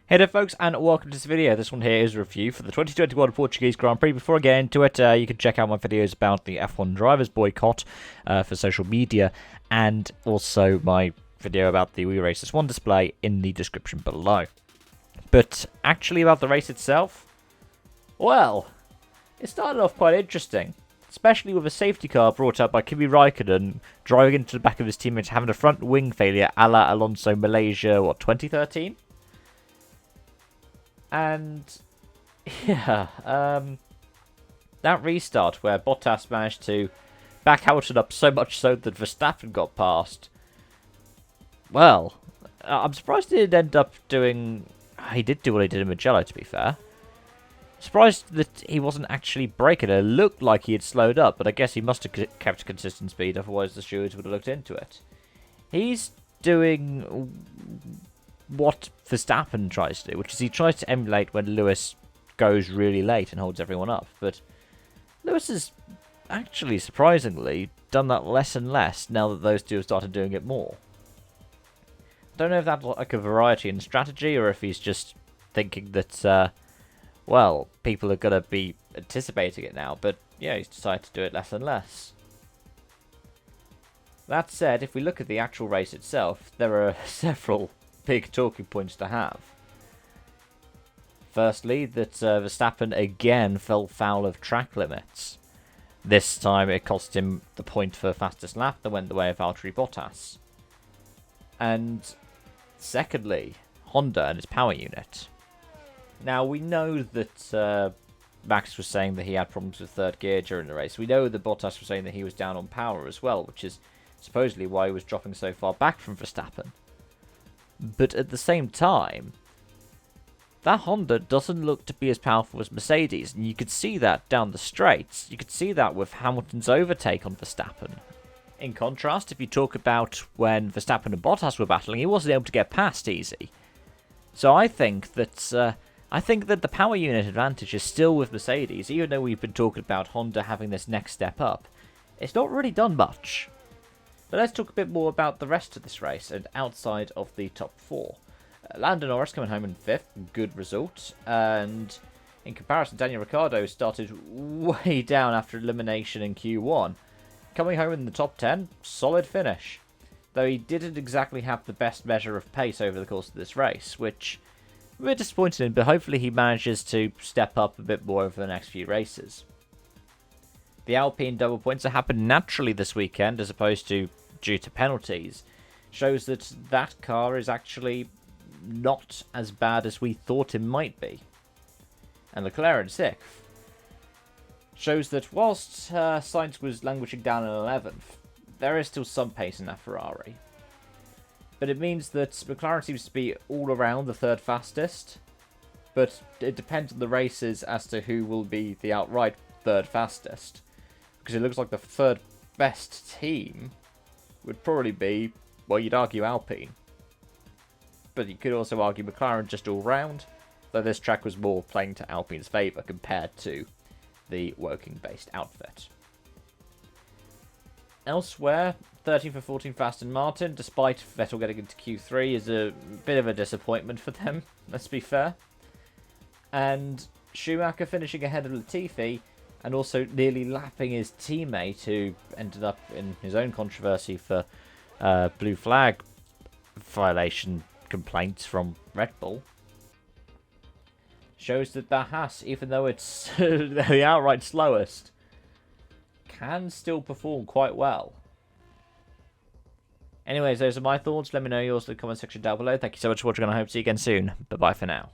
Hey there folks, and welcome to this video. This one here is a review for the 2021 Portuguese Grand Prix. Before I get into it, you can check out my videos about the F1 drivers boycott for social media, and also my video about the We Race This One display in the description below. But actually about the race itself, well, it started off quite interesting. Especially with a safety car brought up by Kimi Raikkonen driving into the back of his teammates, having a front wing failure a la Alonso Malaysia, 2013? And, yeah, that restart where Bottas managed to back out it up so much so that Verstappen got past. Well, I'm surprised he didn't end up doing... He did do what he did in Mugello, to be fair. Surprised that he wasn't actually braking. It looked like he had slowed up, but I guess he must have kept consistent speed, otherwise the stewards would have looked into it. He's doing what Verstappen tries to do, which is he tries to emulate when Lewis goes really late and holds everyone up. But Lewis has actually, surprisingly, done that less and less now that those two have started doing it more. I don't know if that's like a variety in strategy or if he's just thinking that... well, people are going to be anticipating it now, but yeah, he's decided to do it less and less. That said, if we look at the actual race itself, there are several big talking points to have. Firstly, that Verstappen again fell foul of track limits. This time it cost him the point for fastest lap that went the way of Valtteri Bottas. And secondly, Honda and its power unit. Now, we know that Max was saying that he had problems with third gear during the race. We know that Bottas was saying that he was down on power as well, which is supposedly why he was dropping so far back from Verstappen. But at the same time, that Honda doesn't look to be as powerful as Mercedes, and you could see that down the straights. You could see that with Hamilton's overtake on Verstappen. In contrast, if you talk about when Verstappen and Bottas were battling, he wasn't able to get past easy. So I think that the power unit advantage is still with Mercedes, even though we've been talking about Honda having this next step up. It's not really done much. But let's talk a bit more about the rest of this race and outside of the top four. Lando Norris coming home in 5th, good result. And in comparison, Daniel Ricciardo started way down after elimination in Q1. Coming home in the top 10, solid finish. Though he didn't exactly have the best measure of pace over the course of this race, which I'm a bit disappointed in, but hopefully he manages to step up a bit more over the next few races. The Alpine double points that happened naturally this weekend as opposed to due to penalties shows that that car is actually not as bad as we thought it might be. And Leclerc in 6th shows that whilst Sainz was languishing down in 11th, there is still some pace in that Ferrari. But it means that McLaren seems to be all around the 3rd fastest. But it depends on the races as to who will be the outright 3rd fastest. Because it looks like the 3rd best team would probably be, well, you'd argue Alpine. But you could also argue McLaren just all round. Though this track was more playing to Alpine's favour compared to the Woking-based outfit. Elsewhere, 13th and 14th Aston Martin, despite Vettel getting into Q3, is a bit of a disappointment for them, let's be fair. And Schumacher finishing ahead of Latifi, and also nearly lapping his teammate, who ended up in his own controversy for blue flag violation complaints from Red Bull. Shows that the Haas, even though it's the outright slowest, can still perform quite well. Anyways, those are my thoughts. Let me know yours in the comment section down below. Thank you so much for watching, and I hope to see you again soon. Bye-bye for now.